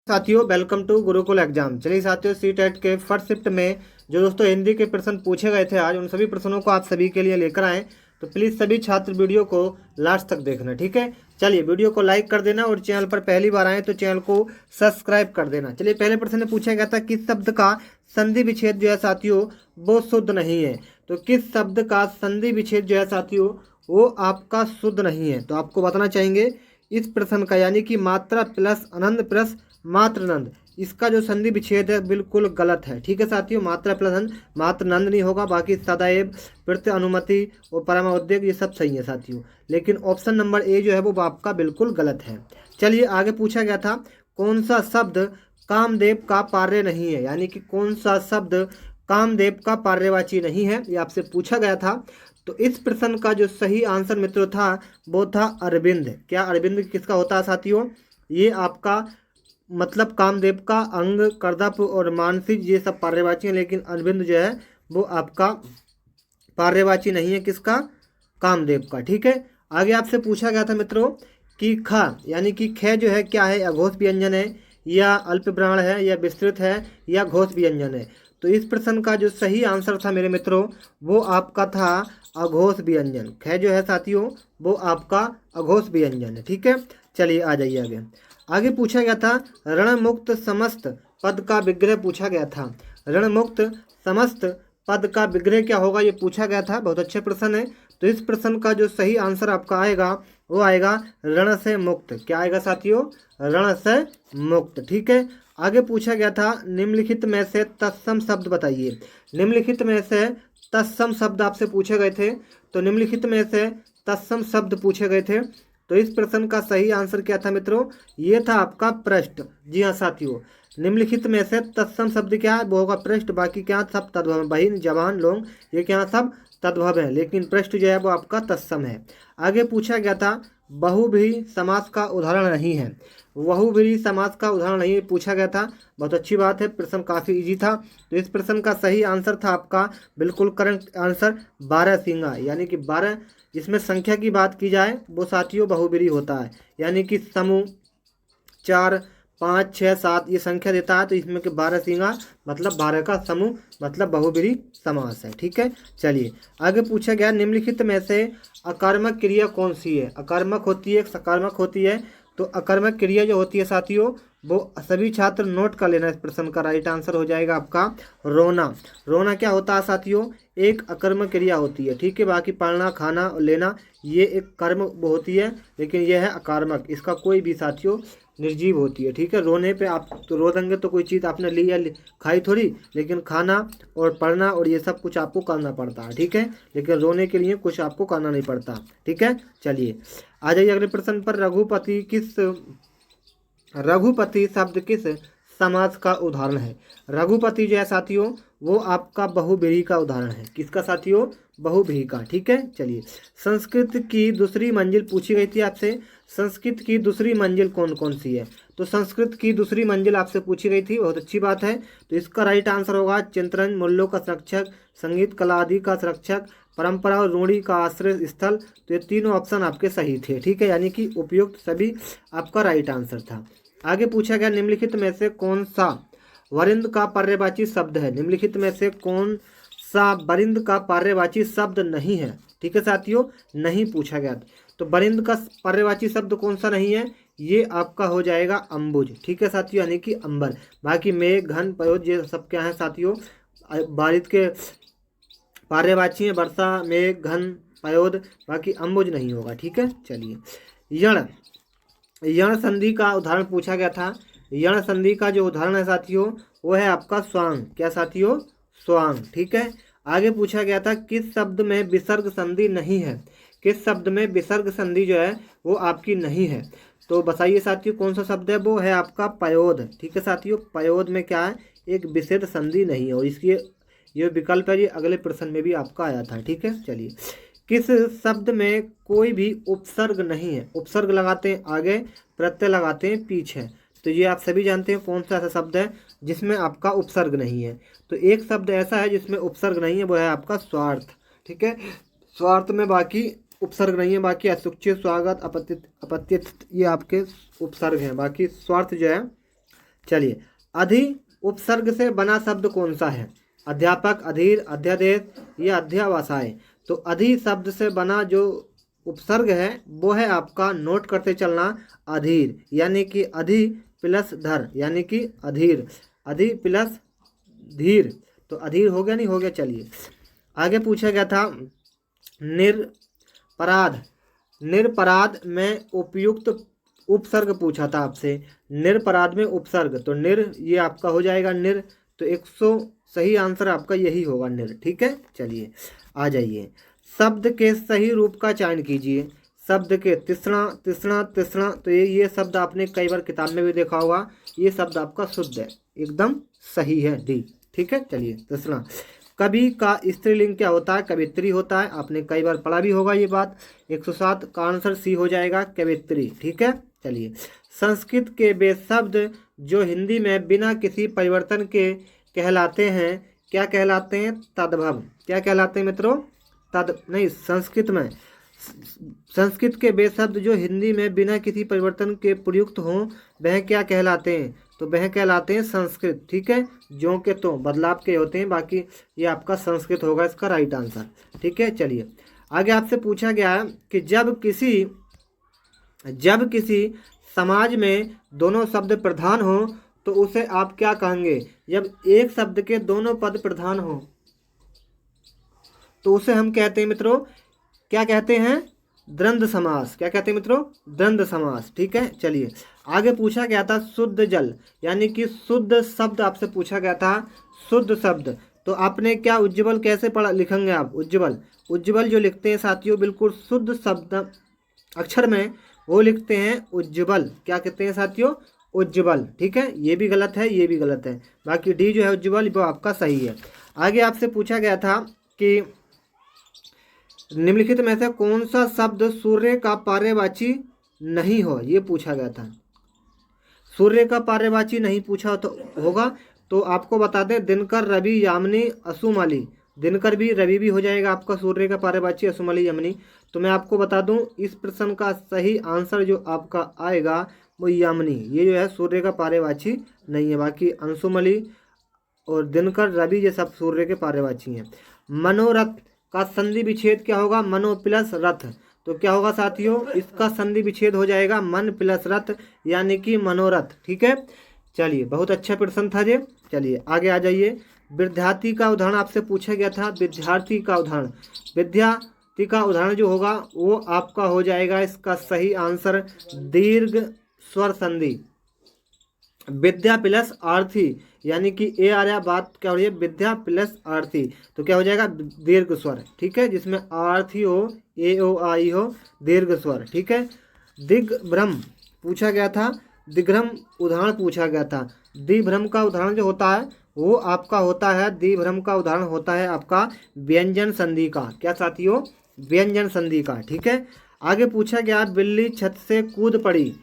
साथियों welcome to Gurukul exam. चलिए साथियों, सी टेट के फर्स्ट शिफ्ट में जो दोस्तों हिंदी के प्रश्न पूछे गए थे आज, उन सभी प्रश्नों को आप सभी के लिए लेकर आए। तो प्लीज़ सभी छात्र वीडियो को लास्ट तक देखना, ठीक है। चलिए वीडियो को लाइक कर देना और चैनल पर पहली बार आए तो चैनल को सब्सक्राइब कर देना। चलिए पहले प्रश्न में पूछा गया था किस शब्द का संधि विच्छेद जो है साथियों वो शुद्ध नहीं है। तो किस शब्द का संधि विच्छेद जो है साथियों वो आपका शुद्ध नहीं है, तो आपको बताना चाहेंगे इस प्रश्न का, यानी कि मात्रा प्लस अनंत प्लस मात्र नंद, इसका जो संधि विच्छेद है बिल्कुल गलत है। ठीक है साथियों, मात्रा प्लस नंद, मात्र नंद नहीं होगा, बाकी सदैव प्रत्यय अनुमति और परमावद्यक ये सब सही है साथियों। लेकिन ऑप्शन नंबर ए जो है वो आपका बिल्कुल गलत है। चलिए आगे पूछा गया था कौन सा शब्द कामदेव का पार्य नहीं है, यानी कि कौन सा शब्द कामदेव का पार्यवाची नहीं है, ये आपसे पूछा गया था। तो इस प्रश्न का जो सही आंसर मित्रों था वो था अरविंद। क्या अरविंद किसका होता है साथियों? ये आपका मतलब कामदेव का अंग, कर्दप और मानसिक ये सब पार्यवाची हैं, लेकिन अरविंद जो है वो आपका पार्यवाची नहीं है, किसका? कामदेव का। ठीक है, आगे आपसे पूछा गया था मित्रों कि ख यानी कि ख जो है क्या है, अघोष व्यंजन है या अल्पब्राण है या विस्तृत है या घोष व्यंजन है। तो इस प्रश्न का जो सही आंसर था मेरे मित्रों वो आपका था अघोष व्यंजन। ख जो है साथियों वो आपका अघोष व्यंजन है। ठीक है, चलिए आ जाइए आगे। आगे पूछा गया था ऋणमुक्त समस्त पद का विग्रह पूछा गया था। ऋणमुक्त समस्त पद का विग्रह क्या होगा ये पूछा गया था, बहुत अच्छे प्रश्न है। तो इस प्रश्न का जो सही आंसर आपका आएगा वो आएगा ऋण से मुक्त। क्या आएगा साथियों? ऋण से मुक्त। ठीक है, आगे पूछा गया था निम्नलिखित में से तत्सम शब्द बताइए। निम्नलिखित में से तत्सम शब्द आपसे पूछे गए थे। तो निम्नलिखित में से तत्सम शब्द पूछे गए थे। तो इस प्रश्न का सही आंसर क्या था मित्रों? ये था आपका पृष्ठ। जी हाँ साथियों, निम्नलिखित में से तत्सम शब्द क्या है? वो होगा पृष्ठ। बाकी क्या सब तद्भव है, बहिन जवान लोग ये क्या सब तद्भव है, लेकिन पृष्ठ जो है वो आपका तत्सम है। आगे पूछा गया था बहुव्रीहि समास का उदाहरण नहीं है। बहुव्रीहि समास का उदाहरण नहीं पूछा गया था, बहुत अच्छी बात है, प्रश्न काफ़ी इजी था। तो इस प्रश्न का सही आंसर था आपका बिल्कुल करेक्ट आंसर 12 सिंगा, यानी कि 12 जिसमें संख्या की बात की जाए वो साथियों बहुव्रीहि होता है, यानी कि समूह 4 5 6 7 ये संख्या देता है। तो इसमें के 12 सिंगा मतलब 12 का समूह मतलब बहुव्रीहि समास है। ठीक है, चलिए आगे पूछा गया निम्नलिखित में से अकर्मक क्रिया कौन सी है? अकर्मक होती है, सकार्मक होती है। तो अकर्मक क्रिया जो होती है साथियों वो सभी छात्र नोट कर लेना। इस प्रश्न का राइट आंसर हो जाएगा आपका रोना। रोना क्या होता है साथियों? एक अकर्मक क्रिया होती है। ठीक है, बाकी पढ़ना खाना और लेना ये एक कर्म होती है, लेकिन यह है अकर्मक, इसका कोई भी साथियों निर्जीव होती है। ठीक है, रोने पे आप तो रो देंगे तो कोई चीज़ आपने ली या खाई थोड़ी, लेकिन खाना और पढ़ना और ये सब कुछ आपको करना पड़ता है। ठीक है, लेकिन रोने के लिए कुछ आपको करना नहीं पड़ता। ठीक है, चलिए आ जाइए अगले प्रश्न पर। रघुपति शब्द किस समास का उदाहरण है? रघुपति जो है साथियों वो आपका बहुव्रीहि का उदाहरण है। किसका साथियों? बहुव्रीहि का। ठीक है, चलिए संस्कृत की दूसरी मंजिल पूछी गई थी आपसे। संस्कृत की दूसरी मंजिल कौन कौन सी है? तो संस्कृत की दूसरी मंजिल आपसे पूछी गई थी, बहुत अच्छी बात है। तो इसका राइट आंसर होगा चिंतन, मूल्यों का संरक्षक, संगीत कला आदि का संरक्षक, परंपरा और रूढ़ि का आश्रय स्थल। तो ये तीनों ऑप्शन आपके सही थे। ठीक है, यानी कि उपयुक्त सभी आपका राइट आंसर था। आगे पूछा गया निम्नलिखित में से कौन सा वरिंद का पर्यायवाची शब्द है? निम्नलिखित में से कौन सा वरिंद का पर्यायवाची शब्द नहीं है? ठीक है साथियों, नहीं पूछा गया। तो वरिंद का पर्यायवाची शब्द कौन सा नहीं है? ये आपका हो जाएगा अंबुज। ठीक है साथियों, यानी कि अंबर। बाकी मेघ घन पयोद ये सब क्या है साथियों बारिश के पर्यायवाची है, वर्षा मेघ घन पयोद, बाकी अंबुज नहीं होगा। ठीक है, चलिए यण यण संधि का उदाहरण पूछा गया था। यण संधि का जो उदाहरण है साथियों वो है आपका स्वांग। क्या साथियों? स्वांग। ठीक है, आगे पूछा गया था किस शब्द में विसर्ग संधि नहीं है? किस शब्द में विसर्ग संधि जो है वो आपकी नहीं है? तो बताइए साथियों कौन सा शब्द है? वो है आपका पयोद। ठीक है साथियों, पयोद में क्या है? एक विच्छेद संधि नहीं है, और इसकी ये विकल्प है, ये अगले प्रश्न में भी आपका आया था। ठीक है, चलिए किस शब्द में कोई भी उपसर्ग नहीं है? उपसर्ग लगाते हैं आगे, प्रत्यय लगाते हैं पीछे। तो ये आप सभी जानते हैं कौन सा ऐसा शब्द है जिसमें आपका उपसर्ग नहीं है। तो एक शब्द ऐसा है जिसमें उपसर्ग नहीं है, वो है आपका स्वार्थ। ठीक है, स्वार्थ में बाकी उपसर्ग नहीं है, बाकी असुचित स्वागत अपत्य ये आपके उपसर्ग हैं। बाकी स्वार्थ जो है चलिए, अधि उपसर्ग से बना शब्द कौन सा है? अध्यापक, अधीर, अध्यादेश या अध्यावसाय। तो अधि शब्द से बना जो उपसर्ग है वो है आपका, नोट करते चलना, अधीर, यानी कि अधि प्लस धर, यानी कि अधीर, अधि प्लस धीर। तो अधीर हो गया, नहीं हो गया? चलिए आगे पूछा गया था निरपराध। निरपराध में उपयुक्त उपसर्ग पूछा था आपसे। निरपराध में उपसर्ग, तो निर ये आपका हो जाएगा निर, तो 100 सही आंसर आपका यही होगा, निर। ठीक है, चलिए आ जाइए। शब्द के सही रूप का चयन कीजिए। शब्द के तिसरा तिसरा तिसरा, तो ये शब्द आपने कई बार किताब में भी देखा होगा। ये शब्द आपका शुद्ध है, एकदम सही है, डी। ठीक है, चलिए तिसरा। कवि का स्त्रीलिंग क्या होता है? कवित्री होता है, आपने कई बार पढ़ा भी होगा ये बात। 107 का आंसर सी हो जाएगा, कवित्री। ठीक है, चलिए। संस्कृत के वे शब्द जो हिंदी में बिना किसी परिवर्तन के कहलाते हैं, क्या कहलाते हैं? तद्भव। क्या कहलाते हैं मित्रों? नहीं, संस्कृत के वे शब्द जो हिंदी में बिना किसी परिवर्तन के प्रयुक्त हों वह क्या कहलाते हैं? तो वह कहलाते हैं संस्कृत। ठीक है, जो के तो बदलाव के होते हैं, बाकी ये आपका संस्कृत होगा इसका राइट आंसर। ठीक है, चलिए आगे आपसे पूछा गया है कि जब किसी समाज में दोनों शब्द प्रधान हो तो उसे आप क्या कहेंगे? जब एक शब्द के दोनों पद प्रधान हो तो उसे हम कहते हैं मित्रों, क्या कहते हैं? द्वंद्व समास। क्या कहते हैं मित्रों? द्वंद्व समास। ठीक है, चलिए आगे पूछा गया था शुद्ध जल, यानी कि शुद्ध शब्द आपसे पूछा गया था। शुद्ध शब्द, तो आपने क्या उज्ज्वल कैसे पढ़ा लिखेंगे आप? उज्ज्वल। उज्ज्वल जो लिखते हैं साथियों, बिल्कुल शुद्ध शब्द अक्षर में वो लिखते हैं उज्ज्वल। क्या कहते हैं साथियों? उज्ज्वल। ठीक है, ये भी गलत है, ये भी गलत है, बाकी डी जो है उज्ज्वल वो आपका सही है। आगे आपसे पूछा गया था कि निम्नलिखित में से कौन सा शब्द सूर्य का पर्यायवाची नहीं हो? ये पूछा गया था। सूर्य का पर्यायवाची नहीं पूछा तो होगा, तो आपको बता दें दिनकर, रवि, यामिनी, असुमाली। दिनकर भी, रवि भी हो जाएगा आपका सूर्य का पर्यायवाची, असुमाली, यामिनी। तो मैं आपको बता दूं इस प्रश्न का सही आंसर जो आपका आएगा वो यामिनी, ये जो है सूर्य का पर्यायवाची नहीं है। बाकी अंशुमली और दिनकर, रवि ये सब सूर्य के पर्यायवाची हैं। मनोरथ का संधि विच्छेद क्या होगा? मनो प्लस रथ। तो क्या होगा साथियों? इसका संधि विच्छेद हो जाएगा मन प्लस रथ, यानी कि मनोरथ। ठीक है, चलिए बहुत अच्छा प्रश्न था ये। चलिए आगे आ जाइए। विद्यार्थी का उदाहरण आपसे पूछा गया था। विद्यार्थी का उदाहरण, विद्यार्थी का उदाहरण जो होगा वो आपका हो जाएगा इसका सही आंसर दीर्घ स्वर संधि। विद्या प्लस आर्थी, यानी कि ए आ रहा, बात क्या हो रही है? विद्या प्लस आर्थी, तो क्या हो जाएगा? दीर्घ स्वर। ठीक है, जिसमें आर्थी हो, ए ओ आई हो, दीर्घ स्वर। ठीक है। दिग्भ्रम पूछा गया था, दिग्भ्रम उदाहरण पूछा गया था। दिग्भ्रम का उदाहरण जो होता है वो आपका होता है, दिग्भ्रम का उदाहरण होता है आपका व्यंजन संधि का। क्या साथियों? व्यंजन संधि का। ठीक है, आगे पूछा गया बिल्ली छत से कूद पड़ी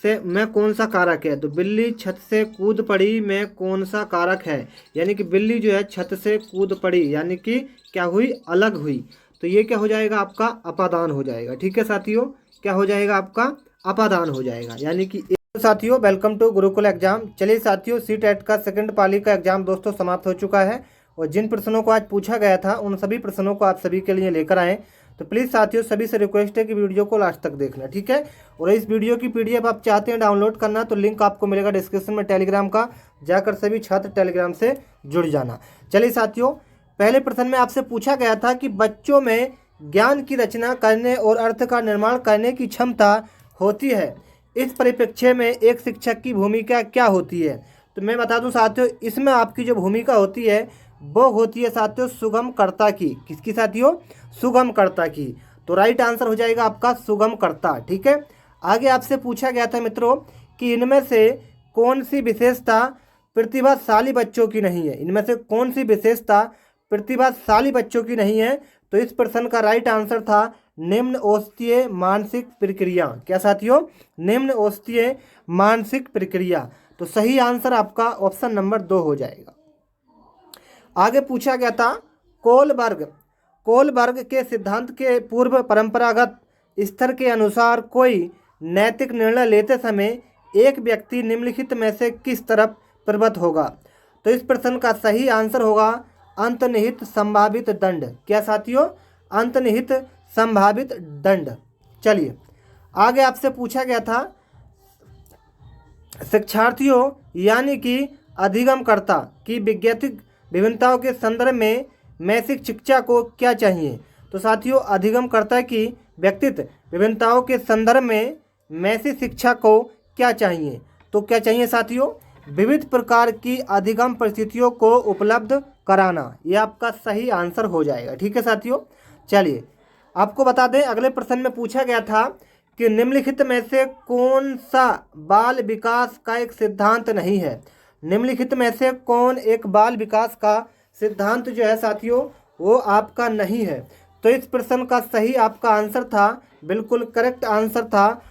से में कौन सा कारक है? तो बिल्ली छत से कूद पड़ी में कौन सा कारक है? यानी कि बिल्ली जो है छत से कूद पड़ी, यानी कि क्या हुई? अलग हुई। तो ये क्या हो जाएगा आपका? अपादान हो जाएगा। ठीक है साथियों, क्या हो जाएगा आपका? अपादान हो जाएगा, यानी कि साथियों वेलकम टू गुरुकुल एग्जाम। चलिए साथियों, सी टेट का सेकंड पाली का एग्जाम दोस्तों समाप्त हो चुका है, और जिन प्रश्नों को आज पूछा गया था उन सभी प्रश्नों को आप सभी के लिए लेकर आए। तो प्लीज़ साथियों सभी से रिक्वेस्ट है कि वीडियो को लास्ट तक देखना। ठीक है, और इस वीडियो की पीडीएफ आप चाहते हैं डाउनलोड करना तो लिंक आपको मिलेगा डिस्क्रिप्शन में टेलीग्राम का, जाकर सभी छात्र टेलीग्राम से जुड़ जाना। चलिए साथियों, पहले प्रश्न में आपसे पूछा गया था कि बच्चों में ज्ञान की रचना करने और अर्थ का निर्माण करने की क्षमता होती है, इस परिप्रेक्ष्य में एक शिक्षक की भूमिका क्या होती है? तो मैं बता दूं साथियों, इसमें आपकी जो भूमिका होती है वो होती है साथियों सुगमकर्ता की। किसकी साथियों? सुगमकर्ता की। तो राइट आंसर हो जाएगा आपका सुगमकर्ता। ठीक है, आगे आपसे पूछा गया था मित्रों कि इनमें से कौन सी विशेषता प्रतिभाशाली बच्चों की नहीं है? इनमें से कौन सी विशेषता प्रतिभाशाली बच्चों की नहीं है? तो इस प्रश्न का राइट आंसर था निम्न औस्तीय मानसिक प्रक्रिया। क्या साथियों? निम्न औस्तीय मानसिक प्रक्रिया। तो सही आंसर आपका ऑप्शन नंबर 2 हो जाएगा। आगे पूछा गया था कोलबर्ग के सिद्धांत के पूर्व परंपरागत स्तर के अनुसार कोई नैतिक निर्णय लेते समय एक व्यक्ति निम्नलिखित में से किस तरफ प्रवृत्त होगा? तो इस प्रश्न का सही आंसर होगा अंतर्निहित संभावित दंड। क्या साथियों? अंतर्निहित संभावित दंड। चलिए आगे आपसे पूछा गया था शिक्षार्थियों यानी कि अधिगमकर्ता की व्यक्तिगत विभिन्नताओं के संदर्भ में मैसिक शिक्षा को क्या चाहिए? तो साथियों अधिगमकर्ता की व्यक्तिगत विभिन्नताओं के संदर्भ में मैसिक शिक्षा को क्या चाहिए? तो क्या चाहिए साथियों? विविध प्रकार की अधिगम परिस्थितियों को उपलब्ध कराना। ये आपका सही आंसर हो जाएगा। ठीक है साथियों। चलिए आपको बता दें अगले प्रश्न में पूछा गया था कि निम्नलिखित में से कौन सा बाल विकास का एक सिद्धांत नहीं है? निम्नलिखित में से कौन एक बाल विकास का सिद्धांत जो है साथियों वो आपका नहीं है? तो इस प्रश्न का सही आपका आंसर था, बिल्कुल करेक्ट आंसर था,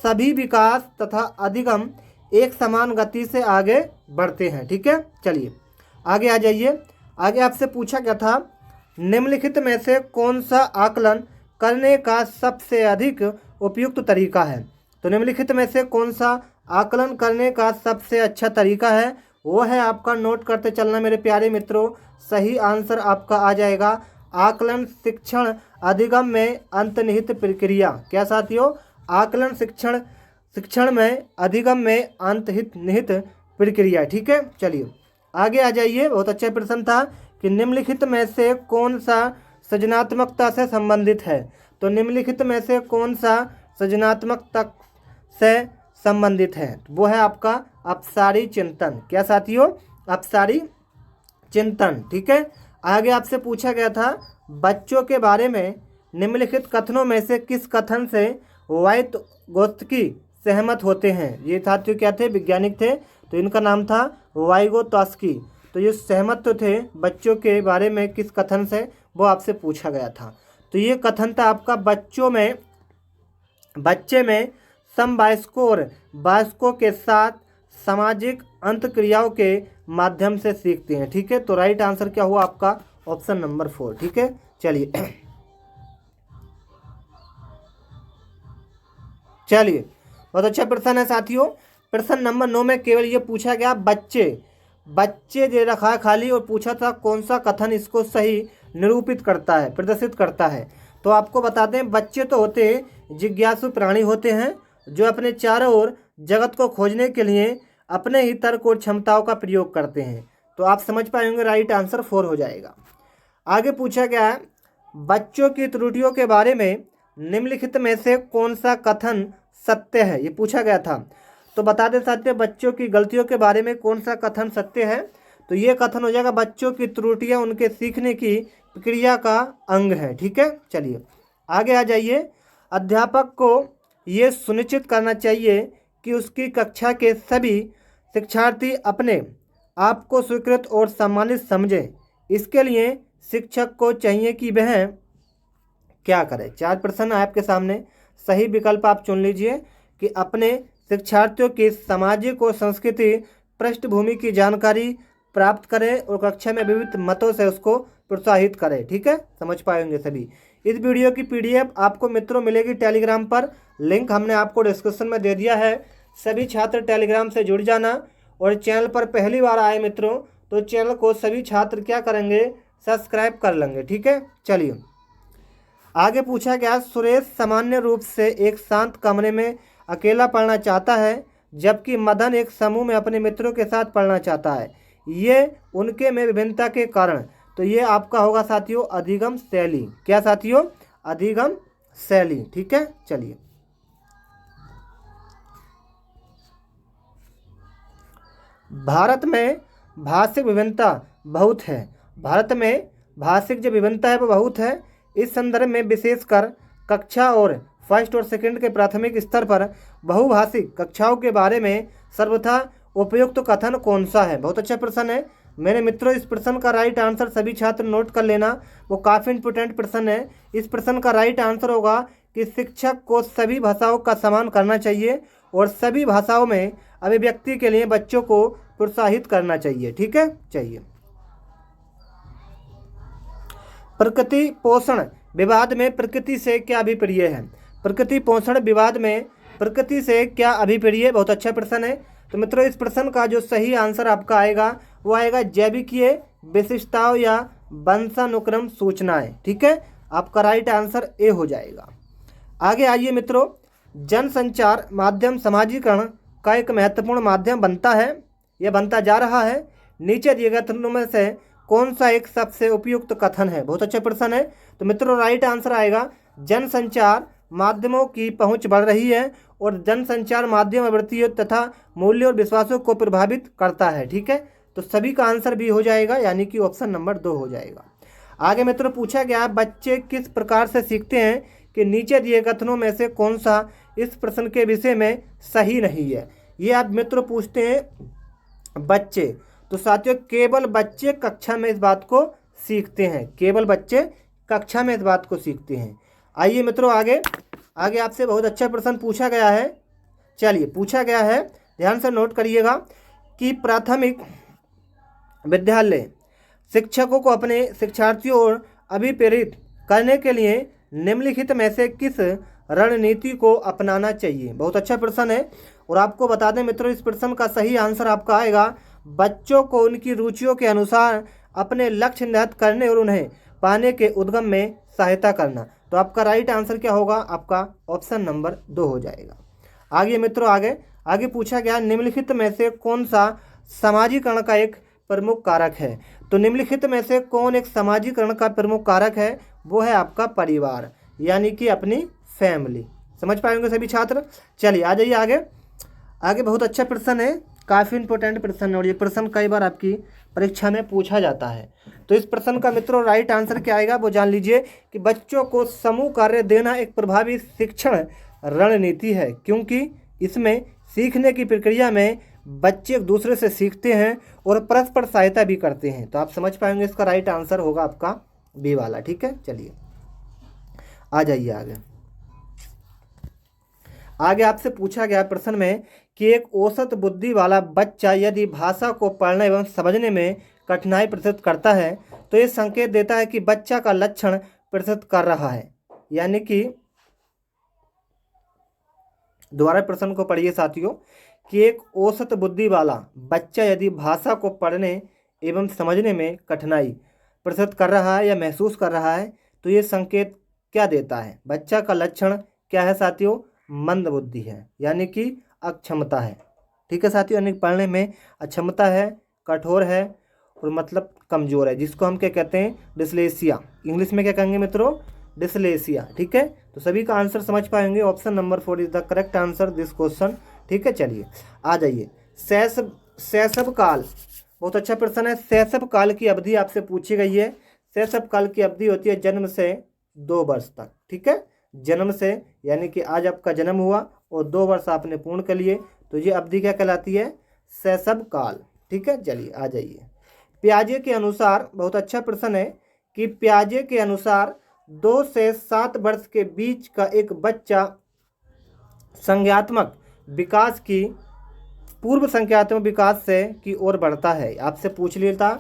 सभी विकास तथा अधिगम एक समान गति से आगे बढ़ते हैं। ठीक है। चलिए आगे आ जाइए। आगे आपसे पूछा गया था निम्नलिखित में से कौन सा आकलन करने का सबसे अधिक उपयुक्त तरीका है? तो निम्नलिखित में से कौन सा आकलन करने का सबसे अच्छा तरीका है? वो है आपका, नोट करते चलना मेरे प्यारे मित्रों, सही आंसर आपका आ जाएगा आकलन शिक्षण अधिगम में अंतर्निहित प्रक्रिया। क्या साथियों? आकलन शिक्षण में अधिगम में अंतर्निहित प्रक्रिया। ठीक है। चलिए आगे आ जाइए। बहुत अच्छा प्रश्न था कि निम्नलिखित में से कौन सा सृजनात्मकता से संबंधित है? तो निम्नलिखित में से कौन सा सृजनात्मकता से संबंधित है? वो है आपका अपसारी चिंतन। क्या साथियों? अपसारी चिंतन। ठीक है। आगे आपसे पूछा गया था बच्चों के बारे में निम्नलिखित कथनों में से किस कथन से वाइगोत्स्की सहमत होते हैं? ये साथियों क्या थे? वैज्ञानिक थे। तो इनका नाम था वाइगोत्स्की। तो ये सहमत तो थे बच्चों के बारे में किस कथन से, वो आपसे पूछा गया था। तो ये कथन था आपका बच्चे में समवयस्कों और वयस्कों के साथ सामाजिक अंतक्रियाओं के माध्यम से सीखते हैं। ठीक है। तो राइट आंसर क्या हुआ आपका? Option number 4। ठीक है। चलिए बहुत अच्छा प्रश्न है साथियों। प्रश्न नंबर 9 में केवल ये पूछा गया बच्चे दे रखा है खाली, और पूछा था कौन सा कथन इसको सही निरूपित करता है, प्रदर्शित करता है। तो आपको बता दें बच्चे तो होते हैं जिज्ञासु प्राणी होते हैं जो अपने चारों ओर जगत को खोजने के लिए अपने ही तर्क और क्षमताओं का प्रयोग करते हैं। तो आप समझ पाएंगे राइट आंसर 4 हो जाएगा। आगे पूछा गया है बच्चों की त्रुटियों के बारे में निम्नलिखित में से कौन सा कथन सत्य है? ये पूछा गया था। तो बता दें साथियों बच्चों की गलतियों के बारे में कौन सा कथन सत्य है? तो ये कथन हो जाएगा बच्चों की त्रुटियां उनके सीखने की प्रक्रिया का अंग है। ठीक है। चलिए आगे आ जाइए। अध्यापक को ये सुनिश्चित करना चाहिए कि उसकी कक्षा के सभी शिक्षार्थी अपने आप को स्वीकृत और सम्मानित समझें। इसके लिए शिक्षक को चाहिए कि वह क्या करे? 4 प्रश्न आपके सामने, सही विकल्प आप चुन लीजिए कि अपने शिक्षार्थियों की सामाजिक और संस्कृति पृष्ठभूमि की जानकारी प्राप्त करें और कक्षा में विविध मतों से उसको प्रोत्साहित करें। ठीक है। समझ पाएंगे सभी। इस वीडियो की PDF आपको मित्रों मिलेगी टेलीग्राम पर, लिंक हमने आपको डिस्क्रिप्शन में दे दिया है। सभी छात्र टेलीग्राम से जुड़ जाना, और चैनल पर पहली बार आए मित्रों तो चैनल को सभी छात्र क्या करेंगे? सब्सक्राइब कर लेंगे। ठीक है। चलिए आगे पूछा गया सुरेश सामान्य रूप से एक शांत कमरे में अकेला पढ़ना चाहता है, जबकि मदन एक समूह में अपने मित्रों के साथ पढ़ना चाहता है। ये उनके में विभिन्नता के कारण। तो ये आपका होगा साथियों अधिगम शैली। क्या साथियों? अधिगम शैली। ठीक है। चलिए भारत में भाषिक विभिन्नता बहुत है। भारत में भाषिक जो विभिन्नता है वो बहुत है। इस संदर्भ में विशेषकर कक्षा और फर्स्ट और सेकंड के प्राथमिक स्तर पर बहुभाषिक कक्षाओं के बारे में सर्वथा उपयुक्त कथन कौन सा है? बहुत अच्छा प्रश्न है मेरे मित्रों। इस प्रश्न का राइट आंसर सभी छात्र नोट कर लेना, वो काफ़ी इंपॉर्टेंट प्रश्न है। इस प्रश्न का राइट आंसर होगा कि शिक्षक को सभी भाषाओं का सम्मान करना चाहिए और सभी भाषाओं में अभिव्यक्ति के लिए बच्चों को प्रोत्साहित करना चाहिए। ठीक है। चाहिए प्रकृति पोषण विवाद में प्रकृति से क्या अभिप्राय है? प्रकृति पोषण विवाद में प्रकृति से क्या अभिप्रिय? बहुत अच्छा प्रश्न है। तो मित्रों इस प्रश्न का जो सही आंसर आपका आएगा वो आएगा जैविकीय विशिष्टताओं या वंशानुक्रम सूचनाएं। ठीक है, आपका राइट आंसर ए हो जाएगा। आगे आइए मित्रों, जनसंचार माध्यम समाजीकरण का एक महत्वपूर्ण माध्यम बनता है या बनता जा रहा है। नीचे दिए गए कथनों में से कौन सा एक सबसे उपयुक्त कथन है? बहुत अच्छा प्रश्न है। तो मित्रों राइट आंसर आएगा जनसंचार माध्यमों की पहुंच बढ़ रही है और जनसंचार माध्यम आवृत्तियों तथा मूल्यों और विश्वासों को प्रभावित करता है। ठीक है, तो सभी का आंसर भी हो जाएगा, यानी कि ऑप्शन नंबर 2 हो जाएगा। आगे मित्रों पूछा गया बच्चे किस प्रकार से सीखते हैं कि नीचे दिए कथनों में से कौन सा इस प्रश्न के विषय में सही नहीं है। ये आप मित्रों पूछते हैं बच्चे, तो साथियों केवल बच्चे कक्षा में इस बात को सीखते हैं, केवल बच्चे कक्षा में इस बात को सीखते हैं। आइए मित्रों आगे आपसे बहुत अच्छा प्रश्न पूछा गया है। चलिए पूछा गया है, ध्यान से नोट करिएगा कि प्राथमिक विद्यालय शिक्षकों को अपने शिक्षार्थियों और अभिप्रेरित करने के लिए निम्नलिखित में से किस रणनीति को अपनाना चाहिए? बहुत अच्छा प्रश्न है। और आपको बता दें मित्रों इस प्रश्न का सही आंसर आपका आएगा बच्चों को उनकी रुचियों के अनुसार अपने लक्ष्य निर्धारित करने और उन्हें पाने के उद्गम में सहायता करना। तो आपका राइट आंसर क्या होगा? आपका ऑप्शन नंबर 2 हो जाएगा। आगे मित्रों आगे पूछा गया निम्नलिखित में से कौन सा समाजीकरण का एक प्रमुख कारक है? तो निम्नलिखित में से कौन एक समाजीकरण का प्रमुख कारक है? वो है आपका परिवार, यानी कि अपनी फैमिली। समझ पाएंगे सभी छात्र। चलिए आ जाइए आगे बहुत अच्छा प्रश्न है, काफ़ी इंपॉर्टेंट प्रश्न है और ये प्रश्न कई बार आपकी परीक्षा में पूछा जाता है। तो इस प्रश्न का मित्रों राइट आंसर क्या आएगा वो जान लीजिए कि बच्चों को समूह कार्य देना एक प्रभावी शिक्षण रणनीति है, क्योंकि इसमें सीखने की प्रक्रिया में बच्चे एक दूसरे से सीखते हैं और परस्पर सहायता भी करते हैं। तो आप समझ पाएंगे इसका राइट आंसर होगा आपका बी वाला। ठीक है, चलिए आ जाइए आगे आपसे पूछा गया प्रश्न में कि एक औसत बुद्धि वाला बच्चा यदि भाषा को पढ़ने एवं समझने में कठिनाई प्रदर्शित करता है तो ये संकेत देता है कि बच्चा का लक्षण प्रदर्शित कर रहा है। यानी कि दोबारा प्रश्न को पढ़िए साथियों कि एक औसत बुद्धि वाला बच्चा यदि भाषा को पढ़ने एवं समझने में कठिनाई प्रदर्शित कर रहा है या महसूस कर रहा है तो ये संकेत क्या देता है? बच्चा का लक्षण क्या है साथियों? मंद बुद्धि है, यानी कि अक्षमता है। ठीक है साथियों, यानी पढ़ने में अक्षमता है, कठोर है और मतलब कमज़ोर है, जिसको हम क्या कहते हैं? डिसलेसिया। इंग्लिश में क्या कहेंगे मित्रों? डिसलेसिया। ठीक है, तो सभी का आंसर समझ पाएंगे। Option number 4 is the correct answer this question. ठीक है, चलिए आ जाइए। शैशव काल, बहुत अच्छा प्रश्न है। शैशव काल की अवधि आपसे पूछी गई है। शैशव काल की अवधि होती है जन्म से 2 वर्ष तक। ठीक है, जन्म से यानी कि आज आपका जन्म हुआ और 2 वर्ष आपने पूर्ण कर लिए तो ये अवधि क्या कहलाती है? शैशव काल। ठीक है, चलिए आ जाइए। पियाजे के अनुसार, बहुत अच्छा प्रश्न है कि पियाजे के अनुसार 2 से 7 वर्ष के बीच का एक बच्चा संज्ञात्मक विकास की पूर्व संज्ञात्मक विकास से की ओर बढ़ता है। आपसे पूछ लिया था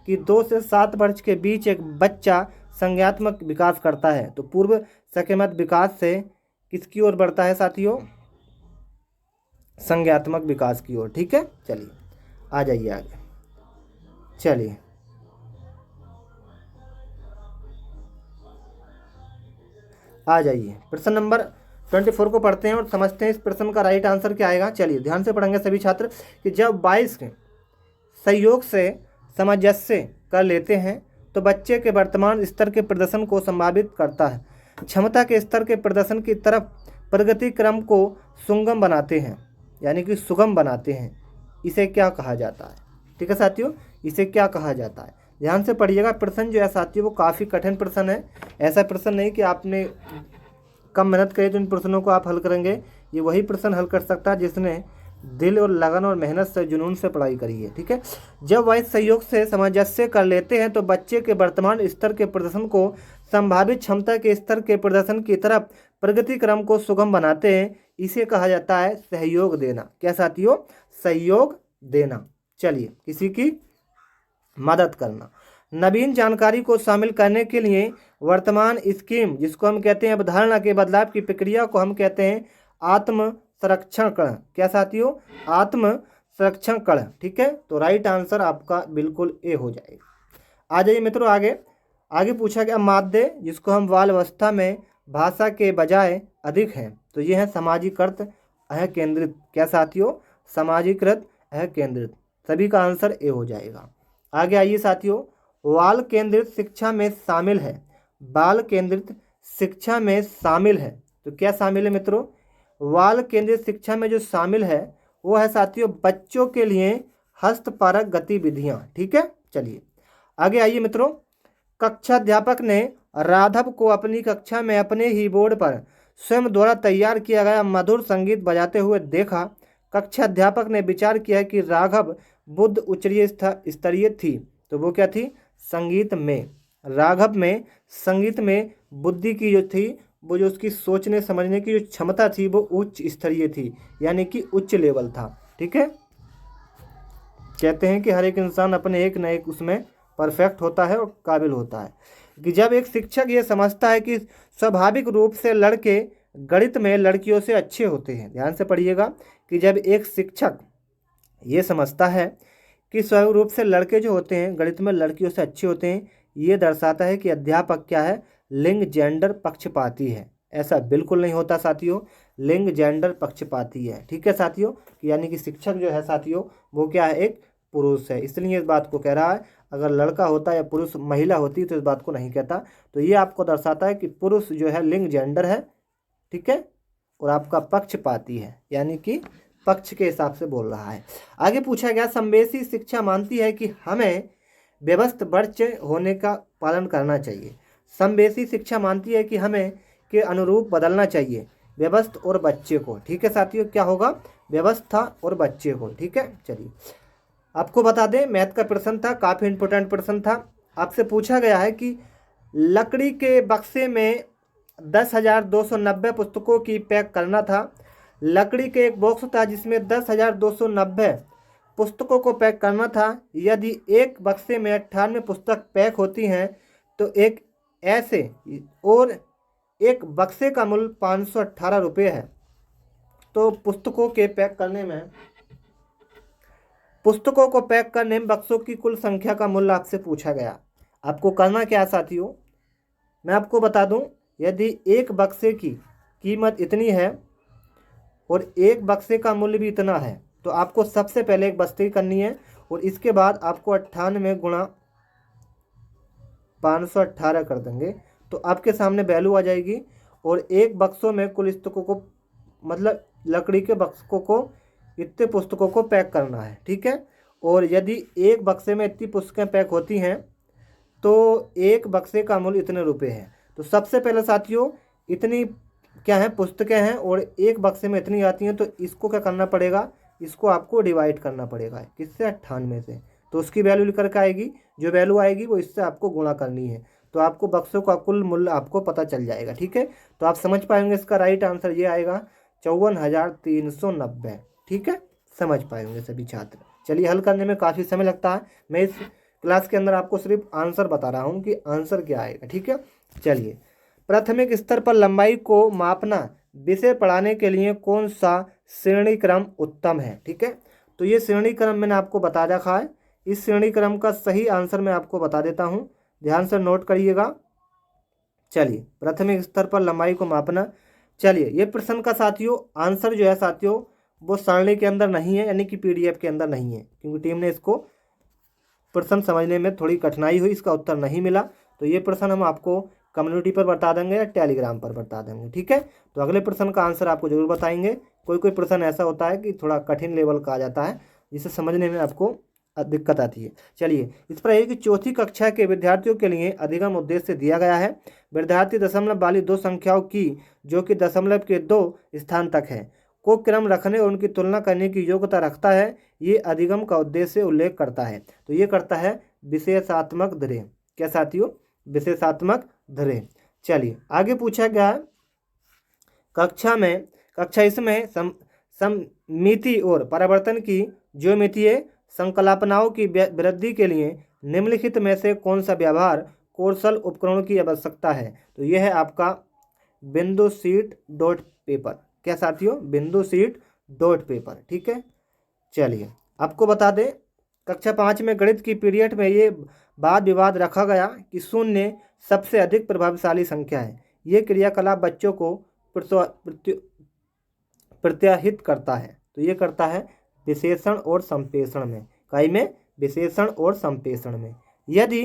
कि 2 से 7 वर्ष के बीच एक बच्चा संज्ञात्मक विकास करता है, तो पूर्व संज्ञात्मक विकास से किसकी ओर बढ़ता है साथियों? संज्ञात्मक विकास की ओर। ठीक है, चलिए आ जाइए आगे। चलिए आ जाइए प्रश्न नंबर 24 को पढ़ते हैं और समझते हैं इस प्रश्न का राइट आंसर क्या आएगा। चलिए ध्यान से पढ़ेंगे सभी छात्र कि जब 22 के सहयोग से सामंजस्य कर लेते हैं तो बच्चे के वर्तमान स्तर के प्रदर्शन को संभावित करता है, क्षमता के स्तर के प्रदर्शन की तरफ प्रगति क्रम को सुगम बनाते हैं, यानी कि सुगम बनाते हैं। इसे क्या कहा जाता है? ठीक है साथियों, इसे क्या कहा जाता है? ध्यान से पढ़िएगा। प्रश्न जो है साथियों वो काफ़ी कठिन प्रश्न है। ऐसा प्रश्न नहीं कि आपने कम मेहनत करी तो इन प्रश्नों को आप हल करेंगे। ये वही प्रश्न हल कर सकता है जिसने दिल और लगन और मेहनत से, जुनून से पढ़ाई करी है। ठीक है, जब वह सहयोग से सामंजस्य कर लेते हैं तो बच्चे के वर्तमान स्तर के प्रदर्शन को संभावित क्षमता के स्तर के प्रदर्शन की तरफ प्रगति क्रम को सुगम बनाते हैं। इसे कहा जाता है सहयोग देना। क्या साथियों? सहयोग देना। चलिए, किसी की मदद करना। नवीन जानकारी को शामिल करने के लिए वर्तमान स्कीम, जिसको हम कहते हैं अवधारणा के बदलाव की प्रक्रिया को हम कहते हैं आत्म संरक्षण कण। क्या साथियों? आत्म संरक्षण कण। ठीक है, तो राइट आंसर आपका बिल्कुल ए हो जाएगा। आ जाइए मित्रों आगे। आगे पूछा गया माध्य जिसको हम बाल अवस्था में भाषा के बजाय अधिक हैं, तो ये है सामाजिकृत अह केंद्रित। क्या साथियों? सामाजिकृत अह केंद्रित। सभी का आंसर ए हो जाएगा। आगे आइए साथियों, बाल केंद्रित शिक्षा में शामिल है। बाल केंद्रित शिक्षा में शामिल है, तो क्या शामिल है मित्रों? बाल केंद्रित शिक्षा में जो शामिल है वो है साथियों बच्चों के लिए हस्तपरक गतिविधियां। ठीक है, चलिए आगे आइए मित्रों। कक्षाध्यापक ने राघव को अपनी कक्षा में अपने ही बोर्ड पर स्वयं द्वारा तैयार किया गया मधुर संगीत बजाते हुए देखा। कक्षाध्यापक ने विचार किया कि राघव बुद्ध उच्च स्तरीय थी, तो वो क्या थी? संगीत में। राघव में संगीत में बुद्धि की जो थी, वो जो उसकी सोचने समझने की जो क्षमता थी वो उच्च स्तरीय थी, यानी कि उच्च लेवल था। ठीक है, कहते हैं कि हर एक इंसान अपने एक न एक उसमें परफेक्ट होता है और काबिल होता है। कि जब एक शिक्षक ये समझता है कि स्वाभाविक रूप से लड़के गणित में लड़कियों से अच्छे होते हैं, ध्यान से पढ़िएगा, कि जब एक शिक्षक ये समझता है कि स्वाभाविक रूप से लड़के जो होते हैं गणित में लड़कियों से अच्छे होते हैं, ये दर्शाता है कि अध्यापक क्या है? लिंग जेंडर पक्षपाती है। ऐसा बिल्कुल नहीं होता साथियों, लिंग जेंडर पक्षपाती है। ठीक है साथियों, यानी कि शिक्षक जो है साथियों वो क्या है? एक पुरुष है, इसलिए इस बात को कह रहा है। अगर लड़का होता या पुरुष महिला होती तो इस बात को नहीं कहता। तो ये आपको दर्शाता है कि पुरुष जो है लिंग जेंडर है। ठीक है, और आपका पक्षपाती है, यानी कि पक्ष के हिसाब से बोल रहा है। आगे पूछा गया समवेशी शिक्षा मानती है कि हमें व्यवस्थ वर्च होने का पालन करना चाहिए। समवेशी शिक्षा मानती है कि हमें के अनुरूप बदलना चाहिए व्यवस्थ और बच्चे को। ठीक है साथियों, क्या होगा? व्यवस्था और बच्चे को। ठीक है, चलिए आपको बता दें मैथ का प्रश्न था, काफ़ी इंपॉर्टेंट प्रश्न था। आपसे पूछा गया है कि लकड़ी के बक्से में 10,290 पुस्तकों की पैक करना था। लकड़ी के एक बॉक्स था जिसमें 10,290 पुस्तकों को पैक करना था। यदि एक बक्से में 98 पुस्तक पैक होती हैं तो एक ऐसे और एक बक्से का मूल्य 518 रुपये है। तो पुस्तकों को पैक करने में बक्सों की कुल संख्या का मूल्य आपसे पूछा गया। आपको करना क्या है साथियों? मैं आपको बता दूं, यदि एक बक्से की कीमत इतनी है और एक बक्से का मूल्य भी इतना है, तो आपको सबसे पहले एक बस्ती करनी है और इसके बाद आपको 98 गुणा 518 कर देंगे तो आपके सामने वैल्यू आ जाएगी। और एक बक्सों में कुल पुस्तकों को, मतलब लकड़ी के बक्सों को इतने पुस्तकों को पैक करना है। ठीक है, और यदि एक बक्से में इतनी पुस्तकें पैक होती हैं तो एक बक्से का मूल्य इतने रुपए है। तो सबसे पहले साथियों इतनी क्या है? पुस्तकें हैं और एक बक्से में इतनी आती हैं, तो इसको क्या करना पड़ेगा? इसको आपको डिवाइड करना पड़ेगा। किससे? 98 से। तो उसकी वैल्यू लिखकर के आएगी, जो वैल्यू आएगी वो इससे आपको गुणा करनी है, तो आपको बक्सों का कुल मूल्य आपको पता चल जाएगा। ठीक है, तो आप समझ पाएंगे इसका राइट आंसर ये आएगा 54,390। ठीक है, समझ पाएंगे सभी छात्र। चलिए हल करने में काफ़ी समय लगता है, मैं इस क्लास के अंदर आपको सिर्फ आंसर बता रहा हूँ कि आंसर क्या आएगा। ठीक है, चलिए प्राथमिक स्तर पर लंबाई को मापना विषय पढ़ाने के लिए कौन सा श्रेणी क्रम उत्तम है? ठीक है, तो ये श्रेणी क्रम मैंने आपको बता रखा है। इस श्रेणी क्रम का सही आंसर मैं आपको बता देता हूँ, ध्यान से नोट करिएगा। चलिए प्राथमिक स्तर पर लंबाई को मापना। चलिए ये प्रश्न का साथियों आंसर जो है साथियों वो सारणी के अंदर नहीं है, यानी कि पीडीएफ के अंदर नहीं है, क्योंकि टीम ने इसको प्रश्न समझने में थोड़ी कठिनाई हुई, इसका उत्तर नहीं मिला। तो ये प्रश्न हम आपको कम्युनिटी पर बता देंगे या टेलीग्राम पर बता देंगे। ठीक है, तो अगले प्रश्न का आंसर आपको जरूर बताएंगे। कोई कोई प्रश्न ऐसा होता है कि थोड़ा कठिन लेवल का आ जाता है, जिसे समझने में आपको दिक्कत आती है। चलिए इस पर है कि चौथी कक्षा के विद्यार्थियों के लिए अधिगम उद्देश्य दिया गया है। विद्यार्थी दशमलव वाली दो संख्याओं की जो कि दशमलव के 2 स्थान तक है को क्रम रखने और उनकी तुलना करने की योग्यता रखता है। ये अधिगम का उद्देश्य उल्लेख करता है, तो ये करता है विशेषात्मक ध्रेय। क्या साथियों? विशेषात्मक ध्रेय। चलिए आगे पूछा गया कक्षा इसमें सममिति और परिवर्तन की ज्यामितीय संकल्पनाओं की वृद्धि के लिए निम्नलिखित में से कौन सा व्यवहार कौशल उपकरणों की आवश्यकता है? तो यह है आपका बिंदु शीट डॉट पेपर। क्या साथियों, बिंदु, शीट, डॉट पेपर। ठीक है, चलिए आपको बता दें कक्षा 5 में गणित की पीरियड में ये वाद विवाद रखा गया कि शून्य सबसे अधिक प्रभावशाली संख्या है। ये क्रियाकलाप बच्चों को प्रत्याहित करता है। तो ये करता है विशेषण और संप्रेषण में, कई में विशेषण और संप्रेषण में। यदि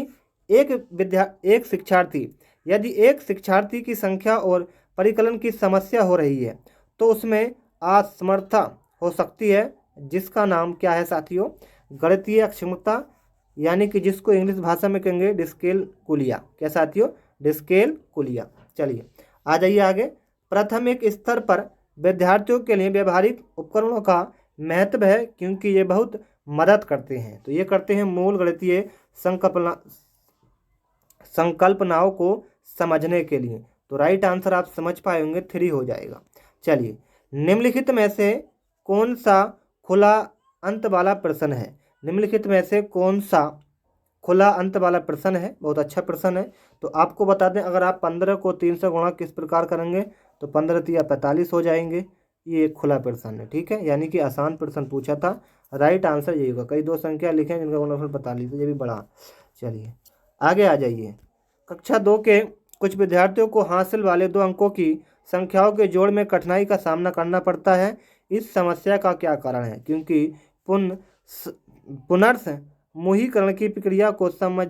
एक शिक्षार्थी की संख्या और परिकलन की समस्या हो रही है तो उसमें असमर्थता हो सकती है, जिसका नाम क्या है साथियों, गणितीय अक्षमता, यानी कि जिसको इंग्लिश भाषा में कहेंगे डिस्कैलकुलिया। क्या साथियों, डिस्कैलकुलिया। चलिए आ जाइए आगे। प्राथमिक स्तर पर विद्यार्थियों के लिए व्यवहारिक उपकरणों का महत्व है क्योंकि ये बहुत मदद करते हैं। तो ये करते हैं मूल गणितीय संकल्पनाओं को समझने के लिए। तो राइट आंसर आप समझ पाए होंगे, 3 हो जाएगा। चलिए, निम्नलिखित में से कौन सा खुला अंत वाला प्रश्न है? निम्नलिखित में से कौन सा खुला अंत वाला प्रश्न है? बहुत अच्छा प्रश्न है। तो आपको बता दें, अगर आप 15 को 3 से गुणा किस प्रकार करेंगे तो 15 तिया 45 हो जाएंगे। ये एक खुला प्रश्न है। ठीक है, यानी कि आसान प्रश्न पूछा था। राइट आंसर यही होगा। कई 2 संख्या लिखे जिनका गुणनफल 45, ये भी बड़ा। चलिए आगे आ जाइए। कक्षा 2 के कुछ विद्यार्थियों को हासिल वाले 2 अंकों की संख्याओं के जोड़ में कठिनाई का सामना करना पड़ता है। इस समस्या का क्या कारण है? क्योंकि पुनर्समूहीकरण की प्रक्रिया को समझ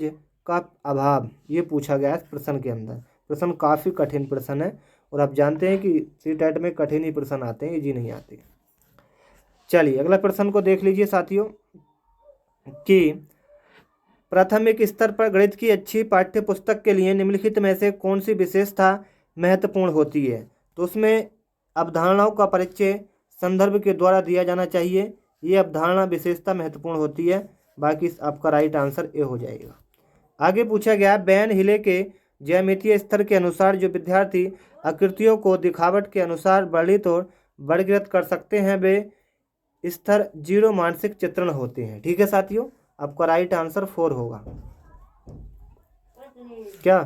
का अभाव, ये पूछा गया है प्रश्न के अंदर। प्रश्न काफ़ी कठिन प्रश्न है और आप जानते हैं कि सीटेट में कठिन ही प्रश्न आते हैं, इजी नहीं आते। चलिए अगला प्रश्न को देख लीजिए साथियों कि प्राथमिक स्तर पर गणित की अच्छी पाठ्य पुस्तक के लिए निम्नलिखित में से कौन सी विशेषता महत्वपूर्ण होती है? तो उसमें अवधारणाओं का परिचय संदर्भ के द्वारा दिया जाना चाहिए। ये अवधारणा विशेषता महत्वपूर्ण होती है। बाकी आपका राइट आंसर ए हो जाएगा। आगे पूछा गया, बैन हिले के ज्यामितीय स्तर के अनुसार जो विद्यार्थी आकृतियों को दिखावट के अनुसार वर्णित और वर्गीकृत कर सकते हैं वे स्तर 0 मानसिक चित्रण होते हैं। ठीक है साथियों, आपका राइट आंसर 4 होगा। क्या